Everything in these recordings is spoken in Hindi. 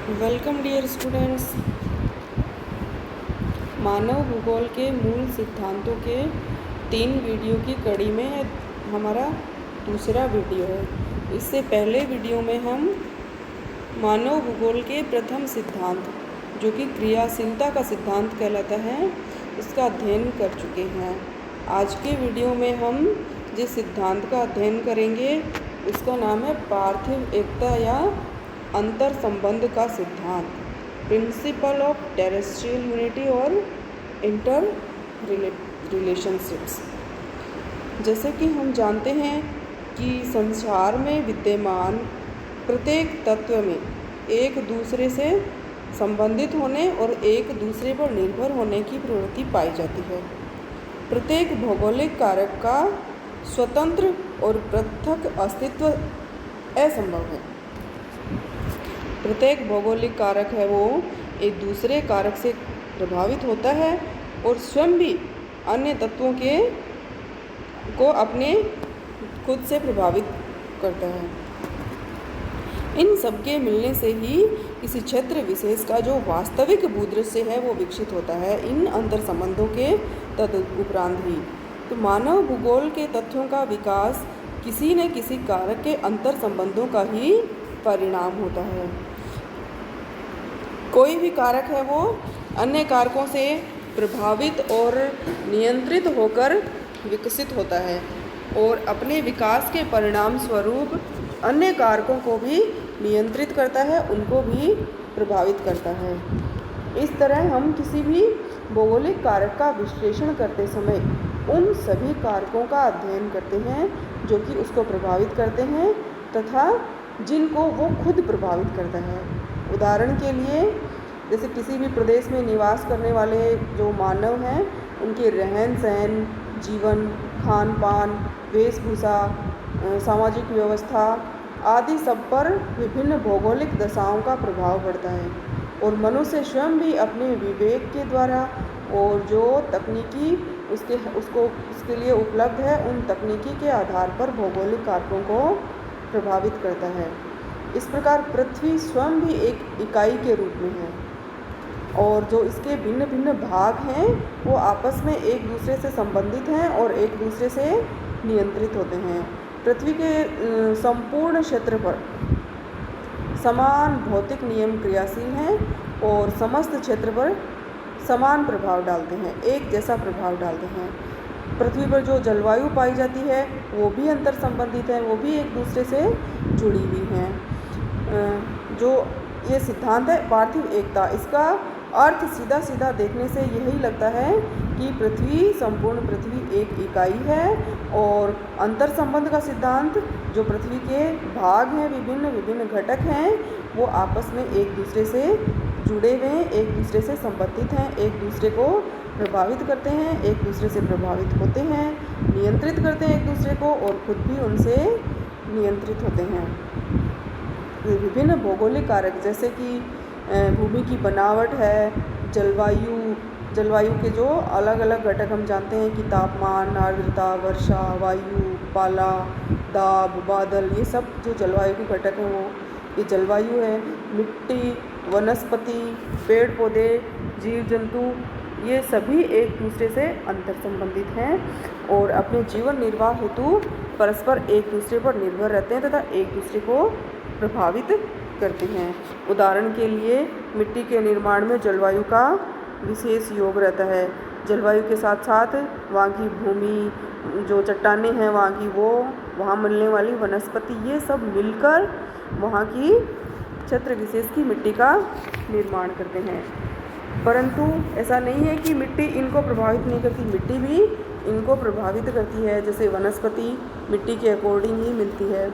Welcome dear students. मानव भूगोल के मूल सिद्धांतों के 3 वीडियो की कड़ी में हमारा दूसरा वीडियो है। इससे पहले वीडियो में हम मानव भूगोल के प्रथम सिद्धांत जो कि क्रियाशीलता का सिद्धांत कहलाता है उसका अध्ययन कर चुके हैं। आज के वीडियो में हम जिस सिद्धांत का अध्ययन करेंगे उसका नाम है पार्थिव एकता या अंतर संबंध का सिद्धांत, प्रिंसिपल ऑफ टेरेस्ट्रियल यूनिटी और इंटर रिलेशनशिप्स। जैसे कि हम जानते हैं कि संसार में विद्यमान प्रत्येक तत्व में एक दूसरे से संबंधित होने और एक दूसरे पर निर्भर होने की प्रवृत्ति पाई जाती है। प्रत्येक भौगोलिक कारक का स्वतंत्र और पृथक अस्तित्व असंभव है। प्रत्येक भौगोलिक कारक है वो एक दूसरे कारक से प्रभावित होता है और स्वयं भी अन्य तत्वों को अपने खुद से प्रभावित करता है। इन सबके मिलने से ही किसी क्षेत्र विशेष का जो वास्तविक भूदृश्य है वो विकसित होता है, इन अंतर संबंधों के तदुपरांत ही। तो मानव भूगोल के तथ्यों का विकास किसी न किसी कारक के अंतर संबंधों का ही परिणाम होता है। कोई भी कारक है वो अन्य कारकों से प्रभावित और नियंत्रित होकर विकसित होता है और अपने विकास के परिणाम स्वरूप अन्य कारकों को भी नियंत्रित करता है, उनको भी प्रभावित करता है। इस तरह हम किसी भी भौगोलिक कारक का विश्लेषण करते समय उन सभी कारकों का अध्ययन करते हैं जो कि उसको प्रभावित करते हैं तथा जिनको वो खुद प्रभावित करता है। उदाहरण के लिए जैसे किसी भी प्रदेश में निवास करने वाले जो मानव हैं उनके रहन सहन, जीवन, खान पान, वेशभूषा, सामाजिक व्यवस्था आदि सब पर विभिन्न भौगोलिक दशाओं का प्रभाव पड़ता है और मनुष्य स्वयं भी अपने विवेक के द्वारा और जो तकनीकी उसके लिए उपलब्ध है उन तकनीकी के आधार पर भौगोलिक कारकों को प्रभावित करता है। इस प्रकार पृथ्वी स्वयं भी एक इकाई के रूप में है और जो इसके भिन्न भिन्न भाग हैं वो आपस में एक दूसरे से संबंधित हैं और एक दूसरे से नियंत्रित होते हैं। पृथ्वी के संपूर्ण क्षेत्र पर समान भौतिक नियम क्रियाशील हैं और समस्त क्षेत्र पर समान प्रभाव डालते हैं, एक जैसा प्रभाव डालते हैं। पृथ्वी पर जो जलवायु पाई जाती है वो भी अंतर संबंधित है, वो भी एक दूसरे से जुड़ी हुई हैं। जो ये सिद्धांत है पार्थिव एकता, इसका अर्थ सीधा सीधा देखने से यही लगता है कि संपूर्ण पृथ्वी एक इकाई है और अंतर संबंध का सिद्धांत जो पृथ्वी के भाग हैं, विभिन्न विभिन्न घटक हैं, वो आपस में एक दूसरे से जुड़े हुए हैं, एक दूसरे से संबंधित हैं, एक दूसरे को प्रभावित करते हैं, एक दूसरे से प्रभावित होते हैं, नियंत्रित करते हैं एक दूसरे को और खुद भी उनसे नियंत्रित होते हैं। विभिन्न भौगोलिक कारक जैसे कि भूमि की बनावट है, जलवायु के जो अलग अलग घटक हम जानते हैं कि तापमान, आर्द्रता, वर्षा, वायु, पाला, दाब, बादल, ये सब जो जलवायु के घटक हैं वो ये जलवायु है। मिट्टी, वनस्पति, पेड़ पौधे, जीव जंतु, ये सभी एक दूसरे से अंतर संबंधित हैं और अपने जीवन निर्वाह हेतु परस्पर एक दूसरे पर निर्भर रहते हैं तथा एक दूसरे को प्रभावित करते हैं। उदाहरण के लिए मिट्टी के निर्माण में जलवायु का विशेष योग रहता है। जलवायु के साथ साथ वहाँ की भूमि, जो चट्टानें हैं वहाँ मिलने वाली वनस्पति, ये सब मिलकर वहाँ की क्षेत्र विशेष की मिट्टी का निर्माण करते हैं। परंतु ऐसा नहीं है कि मिट्टी इनको प्रभावित नहीं करती, मिट्टी भी इनको प्रभावित करती है। जैसे वनस्पति मिट्टी के अकॉर्डिंग ही मिलती है।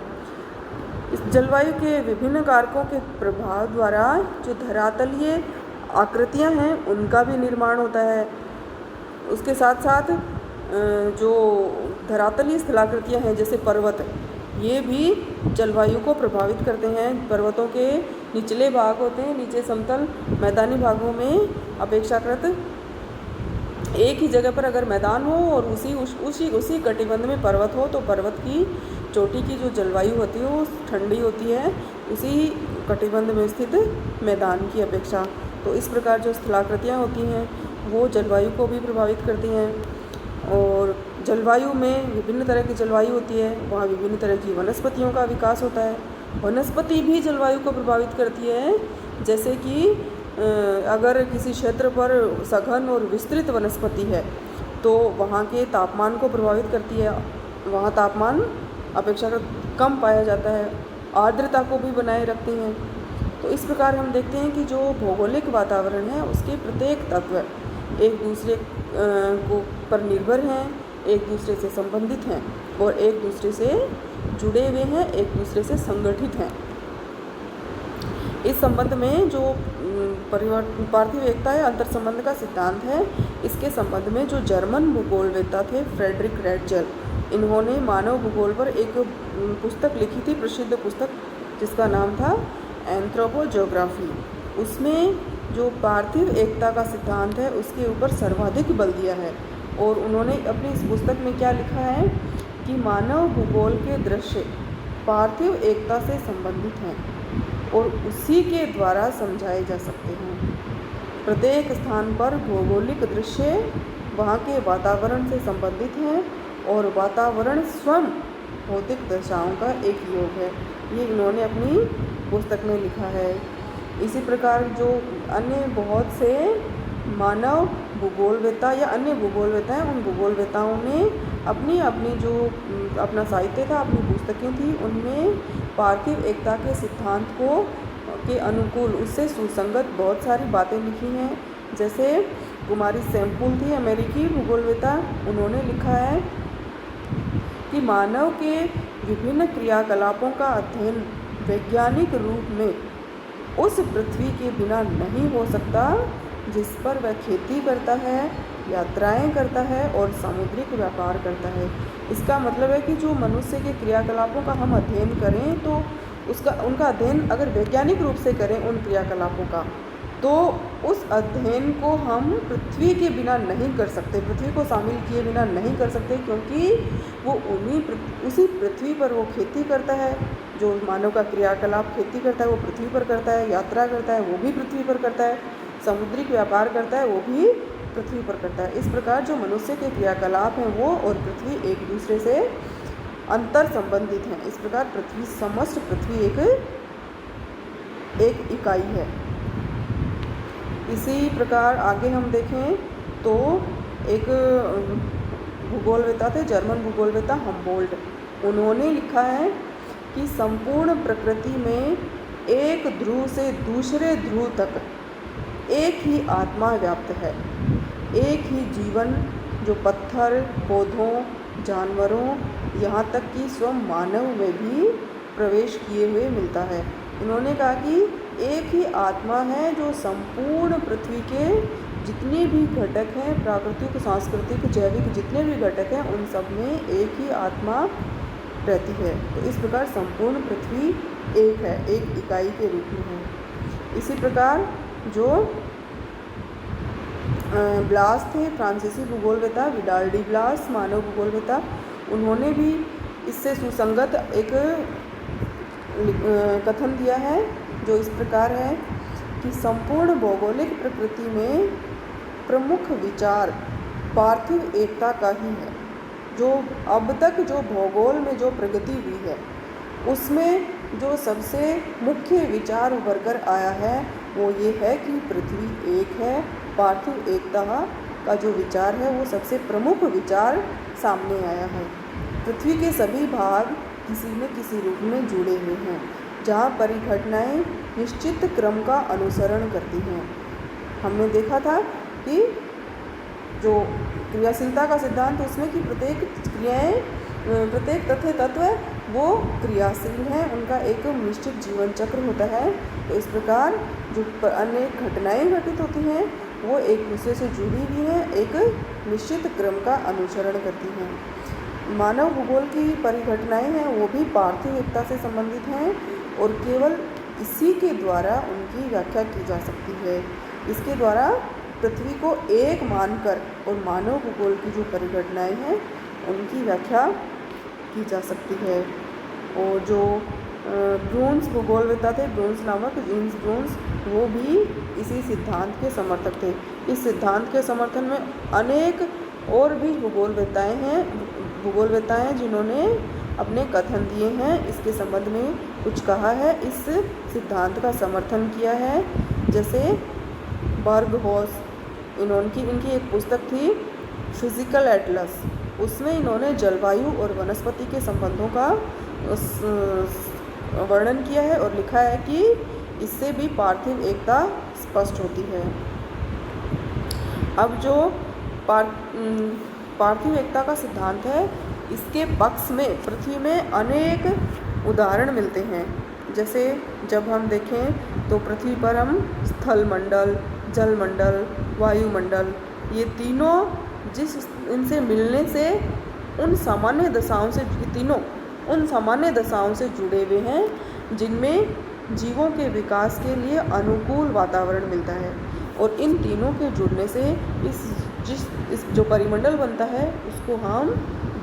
इस जलवायु के विभिन्न कारकों के प्रभाव द्वारा जो धरातलीय आकृतियां हैं उनका भी निर्माण होता है। उसके साथ साथ जो धरातलीय स्थलाकृतियां हैं जैसे पर्वत, ये भी जलवायु को प्रभावित करते हैं। पर्वतों के निचले भाग होते हैं, नीचे समतल मैदानी भागों में अपेक्षाकृत एक ही जगह पर अगर मैदान हो और उसी कटिबंध में पर्वत हो तो पर्वत की चोटी की जो जलवायु होती है वो ठंडी होती है उसी कटिबंध में स्थित मैदान की अपेक्षा। तो इस प्रकार जो स्थलाकृतियाँ होती हैं वो जलवायु को भी प्रभावित करती हैं। और जलवायु में विभिन्न तरह की जलवायु होती है, वहाँ विभिन्न तरह की वनस्पतियों का विकास होता है। वनस्पति भी जलवायु को प्रभावित करती है, जैसे कि अगर किसी क्षेत्र पर सघन और विस्तृत वनस्पति है तो वहाँ के तापमान को प्रभावित करती है। वहाँ तापमान अपेक्षाकृत कम पाया जाता है, आर्द्रता को भी बनाए रखती हैं। तो इस प्रकार हम देखते हैं कि जो भौगोलिक वातावरण है उसके प्रत्येक तत्व एक दूसरे को पर निर्भर हैं, एक दूसरे से संबंधित हैं और एक दूसरे से जुड़े हुए हैं, एक दूसरे से संगठित हैं। इस संबंध में जो पार्थिव एकता या अंतर संबंध का सिद्धांत है, इसके संबंध में जो जर्मन भूगोलवेत्ता थे फ्रेडरिक रेटजेल, इन्होंने मानव भूगोल पर एक पुस्तक लिखी थी, प्रसिद्ध पुस्तक जिसका नाम था एंथ्रोपोज्योग्राफी। उसमें जो पार्थिव एकता का सिद्धांत है उसके ऊपर सर्वाधिक बल दिया है। और उन्होंने अपनी इस पुस्तक में क्या लिखा है कि मानव भूगोल के दृश्य पार्थिव एकता से संबंधित हैं और उसी के द्वारा समझाए जा सकते हैं। प्रत्येक स्थान पर भौगोलिक दृश्य वहाँ के वातावरण से संबंधित हैं और वातावरण स्वयं भौतिक दशाओं का एक योग है। ये इन्होंने अपनी पुस्तक में लिखा है। इसी प्रकार जो अन्य बहुत से मानव भूगोलवेत्ता या अन्य भूगोलवेत्ता हैं, उन भूगोलवेत्ताओं ने अपनी अपनी जो अपना साहित्य था, अपनी पुस्तकें थी, उनमें पार्थिव एकता के सिद्धांत को के अनुकूल उससे सुसंगत बहुत सारी बातें लिखी हैं। जैसे कुमारी सैमपुल थी, अमेरिकी भूगोलवेत्ता, उन्होंने लिखा है कि मानव के विभिन्न क्रियाकलापों का अध्ययन वैज्ञानिक रूप में उस पृथ्वी के बिना नहीं हो सकता जिस पर वह खेती करता है, यात्राएं करता है और सामुद्रिक व्यापार करता है। इसका मतलब है कि जो मनुष्य के क्रियाकलापों का हम अध्ययन करें तो उनका अध्ययन अगर वैज्ञानिक रूप से करें उन क्रियाकलापों का, तो उस अध्ययन को हम पृथ्वी के बिना नहीं कर सकते, पृथ्वी को शामिल किए बिना नहीं कर सकते, क्योंकि वो उसी पृथ्वी पर वो खेती करता है। जो मानव का क्रियाकलाप खेती करता है वो पृथ्वी पर करता है, यात्रा करता है वो भी पृथ्वी पर करता है, सामुद्रिक व्यापार करता है वो भी पृथ्वी पर करता है। इस प्रकार जो मनुष्य के क्रियाकलाप हैं वो और पृथ्वी एक दूसरे से अंतर संबंधित हैं। इस प्रकार पृथ्वी समस्त पृथ्वी एक इकाई है। इसी प्रकार आगे हम देखें तो एक भूगोलवेत्ता थे, जर्मन भूगोलवेत्ता हम्बोल्ट, उन्होंने लिखा है कि संपूर्ण प्रकृति में एक ध्रुव से दूसरे ध्रुव तक एक ही आत्मा व्याप्त है। एक ही जीवन जो पत्थर, पौधों, जानवरों, यहाँ तक कि स्वयं मानव में भी प्रवेश किए हुए मिलता है। उन्होंने कहा कि एक ही आत्मा है जो संपूर्ण पृथ्वी के जितने भी घटक हैं, प्राकृतिक, सांस्कृतिक, जैविक जितने भी घटक हैं, उन सब में एक ही आत्मा रहती है। तो इस प्रकार संपूर्ण पृथ्वी एक है, एक इकाई के रूप में है। इसी प्रकार जो ब्लास थे, फ्रांसीसी भूगोलवेत्ता, विडाल डी ब्लास, मानव भूगोलवेत्ता, उन्होंने भी इससे सुसंगत एक कथन दिया है जो इस प्रकार है कि संपूर्ण भौगोलिक प्रकृति में प्रमुख विचार पार्थिव एकता का ही है। जो अब तक जो भूगोल में जो प्रगति हुई है उसमें जो सबसे मुख्य विचार उभर कर आया है वो ये है कि पृथ्वी एक है। पार्थिव एकता का जो विचार है वो सबसे प्रमुख विचार सामने आया है। पृथ्वी के सभी भाग किसी न किसी रूप में जुड़े हुए हैं, जहाँ परिघटनाएं निश्चित क्रम का अनुसरण करती हैं। हमने देखा था कि जो क्रियाशीलता का सिद्धांत उसमें कि प्रत्येक तत्व वो क्रियाशील हैं, उनका एक निश्चित जीवन चक्र होता है। तो इस प्रकार जो अन्य घटनाएं घटित होती हैं वो एक दूसरे से जुड़ी हुई हैं, एक निश्चित क्रम का अनुसरण करती हैं। मानव भूगोल की परिघटनाएं हैं वो भी पार्थिव एकता से संबंधित हैं और केवल इसी के द्वारा उनकी व्याख्या की जा सकती है। इसके द्वारा पृथ्वी को एक मानकर और मानव भूगोल की जो परिघटनाएं हैं उनकी व्याख्या की जा सकती है। और जो ब्रून्स भूगोलवेत्ता थे, ब्रून्स नामक जेम्स ब्रून्स, वो भी इसी सिद्धांत के समर्थक थे। इस सिद्धांत के समर्थन में अनेक और भी भूगोलवेत्ताएं हैं जिन्होंने अपने कथन दिए हैं, इसके संबंध में कुछ कहा है, इस सिद्धांत का समर्थन किया है। जैसे बर्गहॉस, इनकी एक पुस्तक थी फिजिकल एटलस, उसमें इन्होंने जलवायु और वनस्पति के संबंधों का वर्णन किया है और लिखा है कि इससे भी पार्थिव एकता स्पष्ट होती है। अब जो पार्थिव एकता का सिद्धांत है, इसके पक्ष में पृथ्वी में अनेक उदाहरण मिलते हैं। जैसे जब हम देखें तो पृथ्वी पर हम स्थल मंडल, जल मंडल, वायुमंडल, ये तीनों इनसे मिलने से उन सामान्य दशाओं से जुड़े हुए हैं जिनमें जीवों के विकास के लिए अनुकूल वातावरण मिलता है। और इन तीनों के जुड़ने से इस जो परिमंडल बनता है उसको हम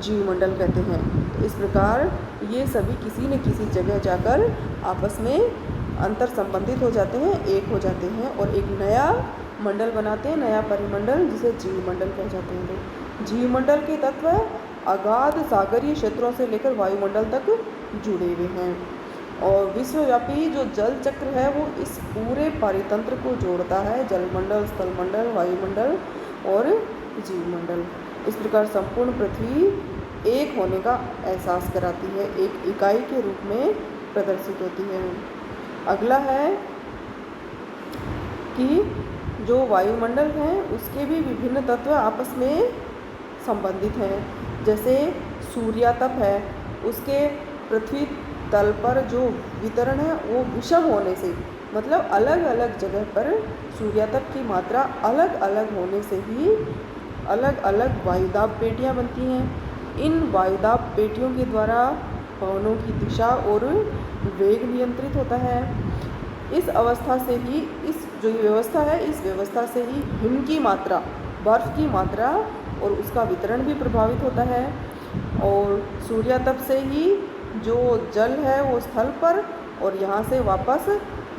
जीवमंडल कहते हैं। तो इस प्रकार ये सभी किसी न किसी जगह जाकर आपस में अंतर संबंधित हो जाते हैं, एक हो जाते हैं और एक नया मंडल बनाते हैं, नया परिमंडल, जिसे जीवमंडल कह जाते हैं। तो जीवमंडल के तत्व अगाध सागरीय क्षेत्रों से लेकर वायुमंडल तक जुड़े हुए हैं। और विश्वव्यापी जो जल चक्र है वो इस पूरे परितंत्र को जोड़ता है, जलमंडल, स्थलमंडल, वायुमंडल और जीवमंडल। इस प्रकार संपूर्ण पृथ्वी एक होने का एहसास कराती है, एक इकाई के रूप में प्रदर्शित होती है। अगला है कि जो वायुमंडल है उसके भी विभिन्न तत्व आपस में संबंधित हैं। जैसे सूर्यातप है, उसके पृथ्वी तल पर जो वितरण है वो विषम होने से, मतलब अलग अलग जगह पर सूर्यातप की मात्रा अलग अलग होने से ही अलग अलग वायुदाब पेटियाँ बनती हैं। इन वायुदाब पेटियों के द्वारा पवनों की दिशा और वेग नियंत्रित होता है। इस अवस्था से ही इस व्यवस्था से ही हिम की मात्रा, बर्फ़ की मात्रा और उसका वितरण भी प्रभावित होता है। और सूर्यातप से ही जो जल है वो स्थल पर और यहाँ से वापस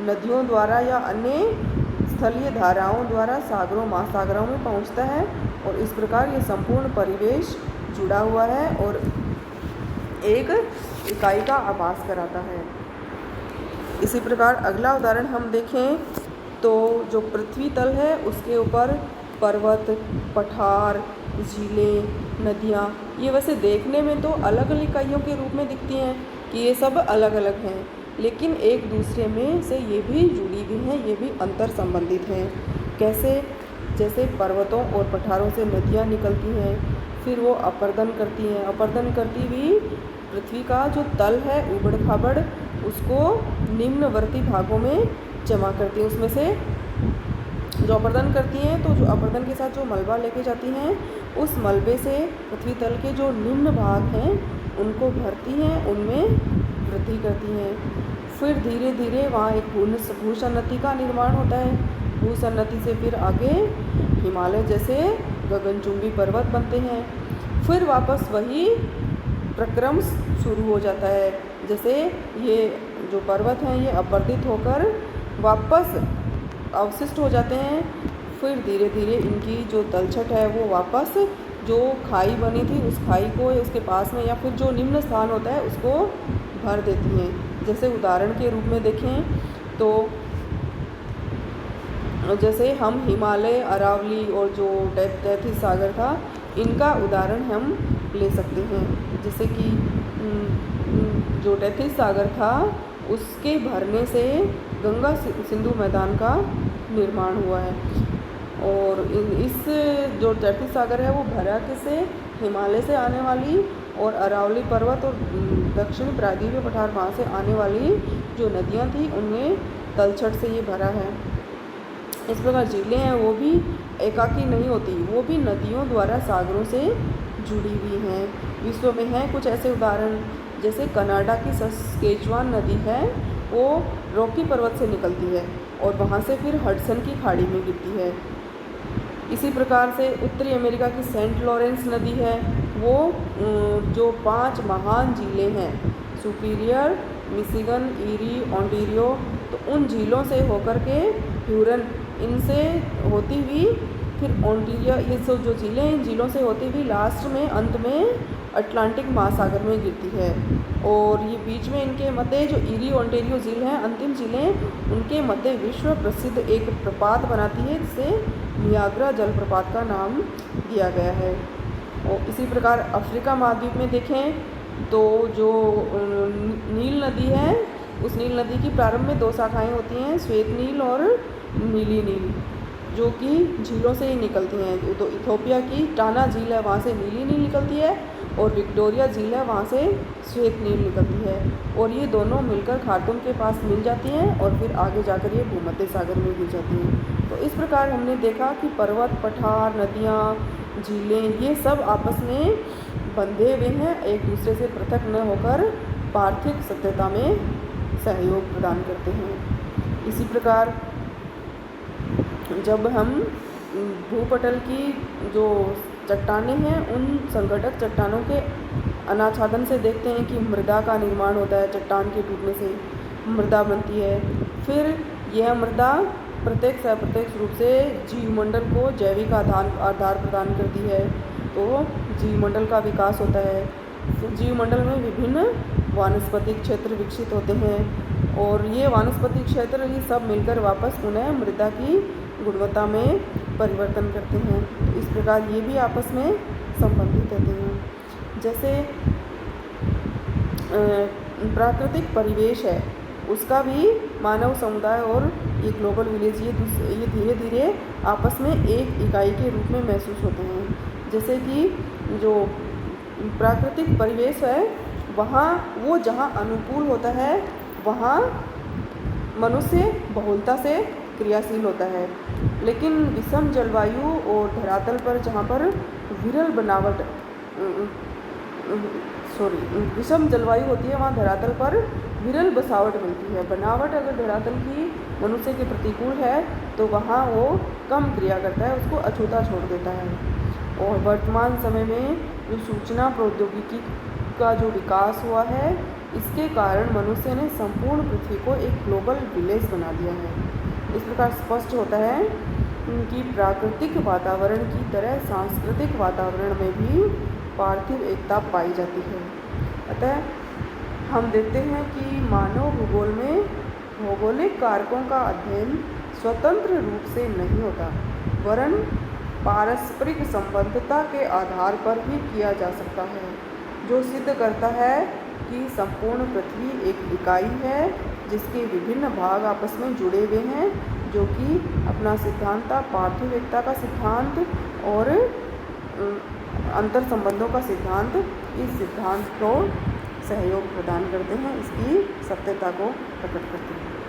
नदियों द्वारा या अन्य स्थलीय धाराओं द्वारा सागरों, महासागरों में पहुँचता है। और इस प्रकार ये संपूर्ण परिवेश जुड़ा हुआ है और एक इकाई का आभास कराता है। इसी प्रकार अगला उदाहरण हम देखें तो जो पृथ्वी तल है उसके ऊपर पर्वत, पठार, झीलें, नदियाँ, ये वैसे देखने में तो अलग अलग इकाइयों के रूप में दिखती हैं कि ये सब अलग अलग हैं, लेकिन एक दूसरे में से ये भी जुड़ी हुई हैं, ये भी अंतर संबंधित हैं। कैसे? जैसे पर्वतों और पठारों से नदियाँ निकलती हैं, फिर वो अपर्दन करती हैं, अपर्दन करती हुई पृथ्वी का जो तल है ऊबड़ खाबड़ उसको निम्नवर्ती भागों में जमा करती हैं। उसमें से जो अपर्दन करती हैं तो जो अपर्दन के साथ जो मलबा लेके जाती हैं, उस मलबे से पृथ्वी तल के जो निम्न भाग हैं उनको भरती हैं, उनमें वृद्धि करती हैं। फिर धीरे धीरे वहाँ एक भूसन्नति का निर्माण होता है। भूसन्नति से फिर आगे हिमालय जैसे गगनचुंबी पर्वत बनते हैं। फिर वापस वही प्रक्रम शुरू हो जाता है। जैसे ये जो पर्वत हैं ये अपर्दित होकर वापस अवशिष्ट हो जाते हैं। फिर धीरे धीरे इनकी जो तलछट है वो वापस जो खाई बनी थी उस खाई को उसके पास में या फिर जो निम्न स्थान होता है उसको भर देती हैं। जैसे उदाहरण के रूप में देखें तो जैसे हम हिमालय, अरावली और जो तैथिस सागर था इनका उदाहरण हम ले सकते हैं। जैसे कि जो तैथिस सागर था उसके भरने से गंगा सिंधु मैदान का निर्माण हुआ है। और इस जो तैथिस सागर है वो भरा किससे? हिमालय से आने वाली और अरावली पर्वत और दक्षिणी प्रायद्वीपीय पठार वहाँ से आने वाली जो नदियाँ थी उनमें तलछट से ये भरा है। इस प्रकार झीलें हैं वो भी एकाकी नहीं होती, वो भी नदियों द्वारा सागरों से जुड़ी हुई हैं। विश्व में हैं कुछ ऐसे उदाहरण, जैसे कनाडा की सस्केचुआन नदी है वो रॉकी पर्वत से निकलती है और वहाँ से फिर हडसन की खाड़ी में गिरती है। इसी प्रकार से उत्तरी अमेरिका की सेंट लॉरेंस नदी है वो जो 5 महान झीलें हैं, सुपीरियर, मिशिगन, ईरी, ओंटारियो, तो उन झीलों से होकर के ह्यूरन, इनसे होती हुई फिर ओंटारियो, ये सब जो झीलें हैं, इन झीलों से होती हुई लास्ट में अंत में अटलांटिक महासागर में गिरती है। और ये बीच में इनके मध्य जो ईरी ओंटारियो झील हैं, अंतिम झीलें, उनके मध्य विश्व प्रसिद्ध एक प्रपात बनाती है, जिसे नियाग्रा जलप्रपात का नाम दिया गया है। और इसी प्रकार अफ्रीका महाद्वीप में देखें तो जो नील नदी है, उस नील नदी की प्रारंभ में 2 शाखाएं होती हैं, श्वेत नील और नीली नील, जो कि झीलों से ही निकलती हैं। तो इथोपिया की टाना झील है, वहाँ से नीली नील निकलती है, और विक्टोरिया झील है, वहाँ से श्वेत नील निकलती है। और ये दोनों मिलकर खार्तूम के पास मिल जाती हैं और फिर आगे जाकर ये भूमध्य सागर में गिर जाती हैं। तो इस प्रकार हमने देखा कि पर्वत, पठार, नदियाँ, झीलें, ये सब आपस में बंधे हुए हैं, एक दूसरे से पृथक न होकर पार्थिव सभ्यता में सहयोग प्रदान करते हैं। इसी प्रकार जब हम भूपटल की जो चट्टानें हैं, उन संघटक चट्टानों के अनाच्छादन से देखते हैं कि मृदा का निर्माण होता है, चट्टान के टूटने से मृदा बनती है। फिर यह मृदा प्रत्यक्ष अप्रत्यक्ष रूप से जीवमंडल को जैविक आधार प्रदान करती है, तो जीवमंडल का विकास होता है। जीवमंडल में विभिन्न वानस्पतिक क्षेत्र विकसित होते हैं, और ये वानस्पतिक क्षेत्र ये सब मिलकर वापस पुनः मृदा की गुणवत्ता में परिवर्तन करते हैं। तो इस प्रकार ये भी आपस में संबंधित होते हैं। जैसे प्राकृतिक परिवेश है, उसका भी मानव समुदाय और ये ग्लोबल विलेज, ये धीरे धीरे आपस में एक इकाई के रूप में महसूस होते हैं। जैसे कि जो प्राकृतिक परिवेश है, वहाँ वो जहाँ अनुकूल होता है, वहाँ मनुष्य बहुलता से क्रियाशील होता है। लेकिन विषम जलवायु और धरातल पर जहाँ पर विषम जलवायु होती है, वहाँ धरातल पर विरल बसावट मिलती है। बनावट अगर धरातल की मनुष्य के प्रतिकूल है तो वहाँ वो कम क्रिया करता है, उसको अछूता छोड़ देता है। और वर्तमान समय में जो सूचना प्रौद्योगिकी का जो विकास हुआ है, इसके कारण मनुष्य ने संपूर्ण पृथ्वी को एक ग्लोबल विलेज बना दिया है। इस प्रकार स्पष्ट होता है कि प्राकृतिक वातावरण की तरह सांस्कृतिक वातावरण में भी पार्थिव एकता पाई जाती है। अतः हम देखते हैं कि मानव भूगोल में भौगोलिक कारकों का अध्ययन स्वतंत्र रूप से नहीं होता, वरन पारस्परिक संबद्धता के आधार पर भी किया जा सकता है, जो सिद्ध करता है कि संपूर्ण पृथ्वी एक इकाई है, जिसके विभिन्न भाग आपस में जुड़े हुए हैं, जो कि अपना सिद्धांत पार्थिव एकता का सिद्धांत और अंतर संबंधों का सिद्धांत, इस सिद्धांत को सहयोग प्रदान करते हैं, इसकी सत्यता को प्रकट करते हैं।